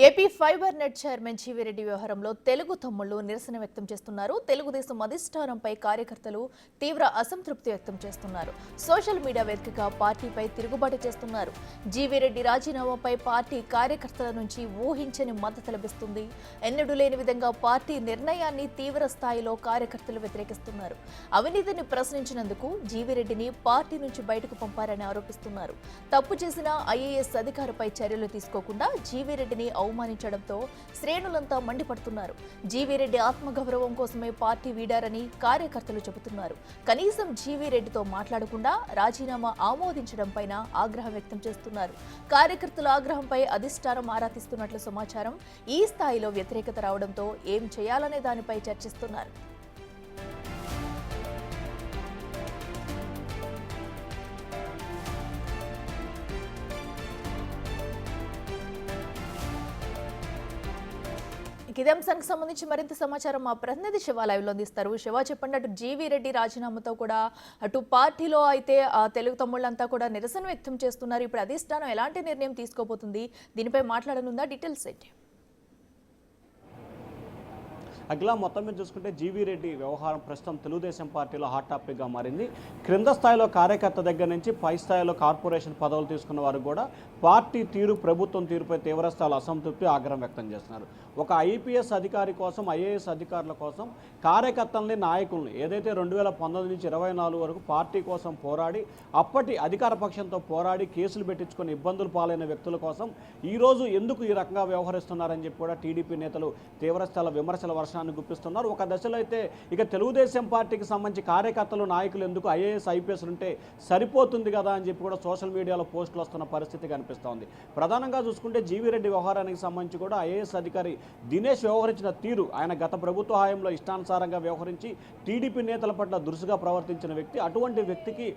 AP fibre net chairman GV Reddy వ్యవహారంలో తెలుగు తమ్ముళ్లు నిరసన వ్యక్తం చేస్తున్నారు. తెలుగుదేశం అధిష్టానంపై కార్యకర్తలు తీవ్ర అసంతృప్తి వ్యక్తం చేస్తున్నారు. సోషల్ మీడియా వేదికగా పార్టీపై తిరుగుబాటు చేస్తున్నారు. జీవిరెడ్డి రాజీనామాపై పార్టీ కార్యకర్తల నుంచి ఊహించని మద్దతు లభిస్తుంది. ఎన్నడూ లేని విధంగా పార్టీ నిర్ణయాన్ని తీవ్ర స్థాయిలో కార్యకర్తలు వ్యతిరేకిస్తున్నారు. అవినీతిని ప్రశ్నించినందుకు జీవిరెడ్డిని పార్టీ నుంచి బయటకు పంపారని ఆరోపిస్తున్నారు. తప్పు చేసిన ఐఏఎస్ అధికారిపై చర్యలు తీసుకోకుండా జీవిరెడ్డిని అవమానించడంతో శ్రేణులంతా మండిపడుతున్నారు. జీవిరెడ్డి ఆత్మగౌరవం కోసమే పార్టీ వీడారని కార్యకర్తలు చెబుతున్నారు. కనీసం జీవిరెడ్డితో మాట్లాడకుండా రాజీనామా ఆమోదించడంపై ఆగ్రహం వ్యక్తం చేస్తున్నారు. కార్యకర్తల ఆగ్రహంపై అధిష్టానం ఆరా తీస్తున్నట్లు సమాచారం. ఈ స్థాయిలో వ్యతిరేకత రావడంతో ఏం చేయాలనే దానిపై చర్చిస్తున్నారు. ఇదే అంశానికి సంబంధించి మరింత సమాచారం మా ప్రతినిధి శివ లైవ్ లో అందిస్తారు. శివ, చెప్పండి, అటు జీవిరెడ్డి రాజీనామాతో కూడా అటు పార్టీలో అయితే తెలుగు తమ్ముళ్ళంతా కూడా నిరసన వ్యక్తం చేస్తున్నారు. ఇప్పుడు అధిష్టానం ఎలాంటి నిర్ణయం తీసుకోబోతుంది, దీనిపై మాట్లాడనుందా? డీటెయిల్స్ ఏంటి? అఖిల, మొత్తం మీద చూసుకుంటే జీవిరెడ్డి వ్యవహారం ప్రస్తుతం తెలుగుదేశం పార్టీలో హాట్ టాపిక్గా మారింది. క్రింద స్థాయిలో కార్యకర్త దగ్గర నుంచి పై స్థాయిలో కార్పొరేషన్ పదవులు తీసుకున్న వారు కూడా పార్టీ తీరు, ప్రభుత్వం తీరుపై తీవ్ర స్థాయిలో అసంతృప్తి, ఆగ్రహం వ్యక్తం చేస్తున్నారు. ఒక ఐపీఎస్ అధికారి కోసం, ఐఏఎస్ అధికారుల కోసం కార్యకర్తల్ని, నాయకుల్ని ఏదైతే 2019 నుంచి 24 వరకు పార్టీ కోసం పోరాడి అప్పటి అధికార పక్షంతో పోరాడి కేసులు పెట్టించుకొని ఇబ్బందులు పాలైన వ్యక్తుల కోసం ఈరోజు ఎందుకు ఈ రకంగా వ్యవహరిస్తున్నారని చెప్పి కూడా టీడీపీ నేతలు తీవ్రస్థాయిలో విమర్శల వర్షాన్ని గుప్పిస్తున్నారు. ఒక దశలో అయితే ఇక తెలుగుదేశం పార్టీకి సంబంధించి కార్యకర్తలు, నాయకులు ఎందుకు ఐఏఎస్ ఐపీఎస్ ఉంటే సరిపోతుంది కదా అని చెప్పి కూడా సోషల్ మీడియాలో పోస్టులు వస్తున్న పరిస్థితి కనిపిస్తోంది. ప్రధానంగా చూసుకుంటే జీవిరెడ్డి వ్యవహారానికి సంబంధించి కూడా ఐఏఎస్ అధికారి దినేష్ వ్యవహరించిన తీరు, ఆయన గత ప్రభుత్వ హయాంలో ఇష్టానుసారంగా వ్యవహరించి టీడీపీ నేతల పట్ల దురుసుగా ప్రవర్తించిన వ్యక్తి. అటువంటి వ్యక్తికి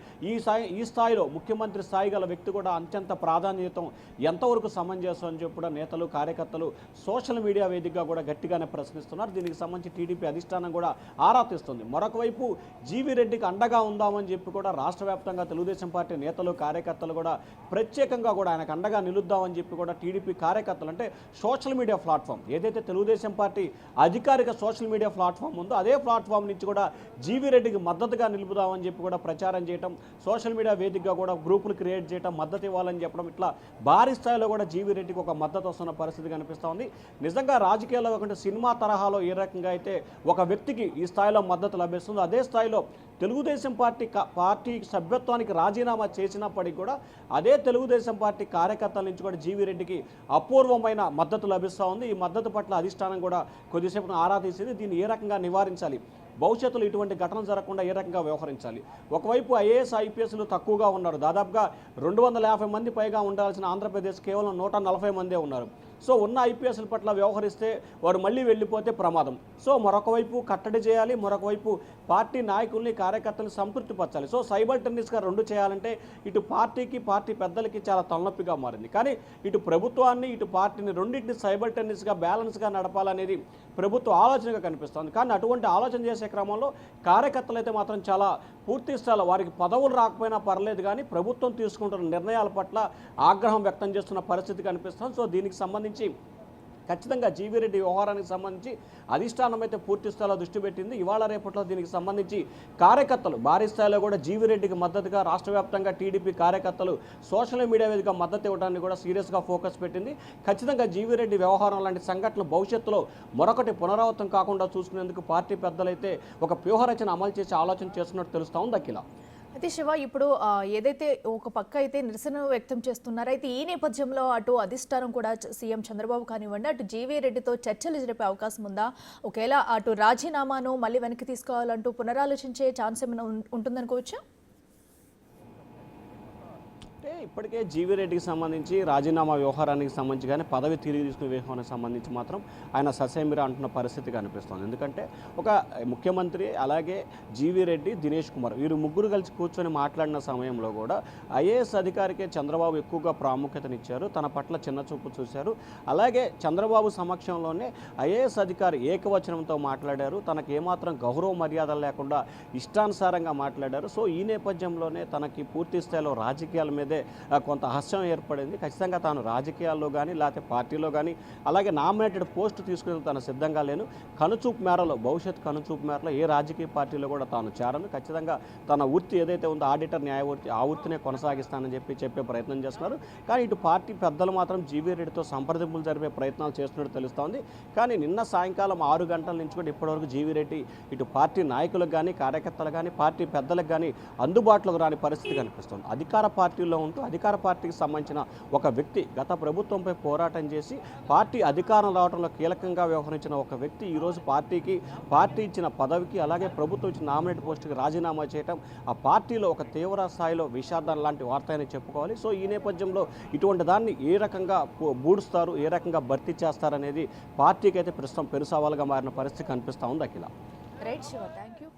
ఈ స్థాయిలో ముఖ్యమంత్రి స్థాయి గల వ్యక్తి కూడా అత్యంత ప్రాధాన్యత ఎంతవరకు సమంజసం అని చెప్పి కూడా నేతలు, కార్యకర్తలు సోషల్ మీడియా వేదికగా కూడా గట్టిగానే ప్రశ్నిస్తున్నారు. దీనికి సంబంధించి టీడీపీ అధిష్టానం కూడా ఆరా తీస్తుంది. మరొక వైపు జీవిరెడ్డికి అండగా ఉందామని చెప్పి కూడా రాష్ట్ర వ్యాప్తంగా తెలుగుదేశం పార్టీ నేతలు, కార్యకర్తలు కూడా ప్రత్యేకంగా కూడా ఆయనకు అండగా నిలుద్దామని చెప్పి కూడా టీడీపీ కార్యకర్తలు, అంటే సోషల్ మీడియా ప్లాట్ఫామ్ ఏదైతే తెలుగుదేశం పార్టీ అధికారిక సోషల్ మీడియా ప్లాట్ఫామ్ ఉందో అదే ప్లాట్ఫామ్ నుంచి కూడా జీవిరెడ్డికి మద్దతుగా నిలుపుదామని చెప్పి కూడా ప్రచారం చేయడం, సోషల్ మీడియా వేదికగా కూడా గ్రూపులు క్రియేట్ చేయడం, మద్దతు ఇవ్వాలని చెప్పడం, ఇట్లా భారీ స్థాయిలో కూడా జీవిరెడ్డికి ఒక మద్దతు వస్తున్న పరిస్థితి కనిపిస్తూ ఉంది. నిజంగా రాజకీయాల్లో కాకుండా సినిమా తరహాలో ఏ రకంగా అయితే ఒక వ్యక్తికి ఈ స్థాయిలో మద్దతు లభిస్తుందో అదే స్థాయిలో తెలుగుదేశం పార్టీ సభ్యత్వానికి రాజీనామా చేసినప్పటికీ కూడా అదే తెలుగుదేశం పార్టీ కార్యకర్తల నుంచి కూడా జీవిరెడ్డికి అపూర్వమైన మద్దతు లభిస్తూ ఉంది. ఈ మద్దతు పట్ల అధిష్టానం కూడా కొద్దిసేపు ఆరా తీసింది. దీన్ని ఏ రకంగా నివారించాలి, భవిష్యత్తులో ఇటువంటి ఘటనలు జరగకుండా ఏ రకంగా వ్యవహరించాలి. ఒకవైపు ఐఏఎస్ ఐపీఎస్లు తక్కువగా ఉన్నారు, దాదాపుగా 250 మంది పైగా ఉండాల్సిన ఆంధ్రప్రదేశ్ కేవలం 140 మందే ఉన్నారు. సో ఉన్న ఐపీఎస్ల పట్ల వ్యవహరిస్తే వారు మళ్ళీ వెళ్ళిపోతే ప్రమాదం. సో మరొక వైపు కట్టడి చేయాలి, మరొక వైపు పార్టీ నాయకుల్ని, కార్యకర్తల్ని సంతృప్తిపరచాలి. సో సైబర్ టెన్నిస్గా రెండు చేయాలంటే ఇటు పార్టీకి, పార్టీ పెద్దలకి చాలా తలనొప్పిగా మారింది. కానీ ఇటు ప్రభుత్వాన్ని, ఇటు పార్టీని రెండింటిని సైబర్ టెన్నిస్గా బ్యాలెన్స్గా నడపాలనేది ప్రభుత్వ ఆలోచనగా కనిపిస్తుంది. కానీ అటువంటి ఆలోచన చేసే క్రమంలో కార్యకర్తలు అయితే మాత్రం చాలా పూర్తి స్థాయిలో వారికి పదవులు రాకపోయినా పర్లేదు కానీ ప్రభుత్వం తీసుకుంటున్న నిర్ణయాల పట్ల ఆగ్రహం వ్యక్తం చేస్తున్న పరిస్థితి కనిపిస్తుంది. సో దీనికి సంబంధించి ఖచ్చితంగా జీవిరెడ్డి వ్యవహారానికి సంబంధించి అధిష్టానం అయితే పూర్తి స్థాయిలో దృష్టి పెట్టింది. ఇవాళ రేపట్లో దీనికి సంబంధించి కార్యకర్తలు భారీ స్థాయిలో కూడా జీవిరెడ్డికి మద్దతుగా రాష్ట్ర వ్యాప్తంగా టీడీపీ కార్యకర్తలు సోషల్ మీడియా వేదికగా మద్దతు ఇవ్వడానికి కూడా సీరియస్గా ఫోకస్ పెట్టింది. ఖచ్చితంగా జీవిరెడ్డి వ్యవహారం లాంటి సంఘటనలు భవిష్యత్తులో మరొకటి పునరావృతం కాకుండా చూసుకునేందుకు పార్టీ పెద్దలైతే ఒక వ్యూహరచన అమలు చేసి ఆలోచన చేస్తున్నట్టు తెలుస్తూ ఉంది. అఖిల, అయితే శివ, ఇప్పుడు ఏదైతే ఒక పక్క అయితే నిరసన వ్యక్తం చేస్తున్నారో, అయితే ఈ నేపథ్యంలో అటు అధిష్టానం కూడా సీఎం చంద్రబాబు కానివ్వండి, అటు జీవీరెడ్డితో చర్చలు జరిపే అవకాశం ఉందా? ఒకవేళ అటు రాజీనామాను మళ్ళీ వెనక్కి తీసుకోవాలంటూ పునరాలోచించే ఛాన్స్ ఏమైనా ఉంటుందనుకోవచ్చా? ఇప్పటికే జీవిరెడ్డికి సంబంధించి రాజీనామా వ్యవహారానికి సంబంధించి కానీ పదవి తిరిగి తీసుకునే వ్యవహారానికి సంబంధించి మాత్రం ఆయన ససేమిరా అంటున్న పరిస్థితి కనిపిస్తుంది. ఎందుకంటే ఒక ముఖ్యమంత్రి, అలాగే జీవిరెడ్డి, దినేష్ కుమార్ వీరు ముగ్గురు కలిసి కూర్చొని మాట్లాడిన సమయంలో కూడా ఐఏఎస్ అధికారికే చంద్రబాబు ఎక్కువగా ప్రాముఖ్యతనిచ్చారు, తన పట్ల చిన్నచూపు చూశారు. అలాగే చంద్రబాబు సమక్షంలోనే ఐఏఎస్ అధికారి ఏకవచనంతో మాట్లాడారు, తనకు ఏమాత్రం గౌరవ మర్యాదలు లేకుండా ఇష్టానుసారంగా మాట్లాడారు. సో ఈ నేపథ్యంలోనే తనకి పూర్తి స్థాయిలో రాజకీయాల మీదే కొంత హర్షం ఏర్పడింది. ఖచ్చితంగా తాను రాజకీయాల్లో కానీ లేకపోతే పార్టీలో కానీ అలాగే నామినేటెడ్ పోస్ట్ తీసుకుని తాను సిద్ధంగా లేను. కనుచూపు మేరలో భవిష్యత్ కనుచూపు మేరలో ఏ రాజకీయ పార్టీలో కూడా తాను చేరను. ఖచ్చితంగా తన వృత్తి ఏదైతే ఉందో ఆడిటర్ న్యాయవృత్తి ఆ వృత్తినే కొనసాగిస్తానని చెప్పే ప్రయత్నం చేస్తున్నారు. కానీ ఇటు పార్టీ పెద్దలు మాత్రం జీవీ రెడ్డితో సంప్రదింపులు జరిపే ప్రయత్నాలు చేస్తున్నట్టు తెలుస్తోంది. కానీ నిన్న సాయంకాలం 6 గంటల నుంచి కూడా ఇప్పటివరకు జీవీ రెడ్డి ఇటు పార్టీ నాయకులకు కానీ కార్యకర్తలు కానీ పార్టీ పెద్దలకు కానీ అందుబాటులోకి రాని పరిస్థితి కనిపిస్తుంది. అధికార పార్టీలో ఉంటూ అధికార పార్టీకి సంబంధించిన ఒక వ్యక్తి గత ప్రభుత్వంపై పోరాటం చేసి పార్టీ అధికారం రావడంలో కీలకంగా వ్యవహరించిన ఒక వ్యక్తి ఈరోజు పార్టీ ఇచ్చిన పదవికి అలాగే ప్రభుత్వం ఇచ్చిన నామినేట్ పోస్టుకి రాజీనామా చేయడం ఆ పార్టీలో ఒక తీవ్ర స్థాయిలో విషాదం లాంటి వార్త అని చెప్పుకోవాలి. సో ఈ నేపథ్యంలో ఇటువంటి దాన్ని ఏ రకంగా బూడుస్తారు, ఏ రకంగా భర్తీ చేస్తారనేది పార్టీకి అయితే ప్రస్తుతం పెను సవాలుగా మారిన పరిస్థితి కనిపిస్తూ ఉంది. Akhila. Right Shiva, thank you.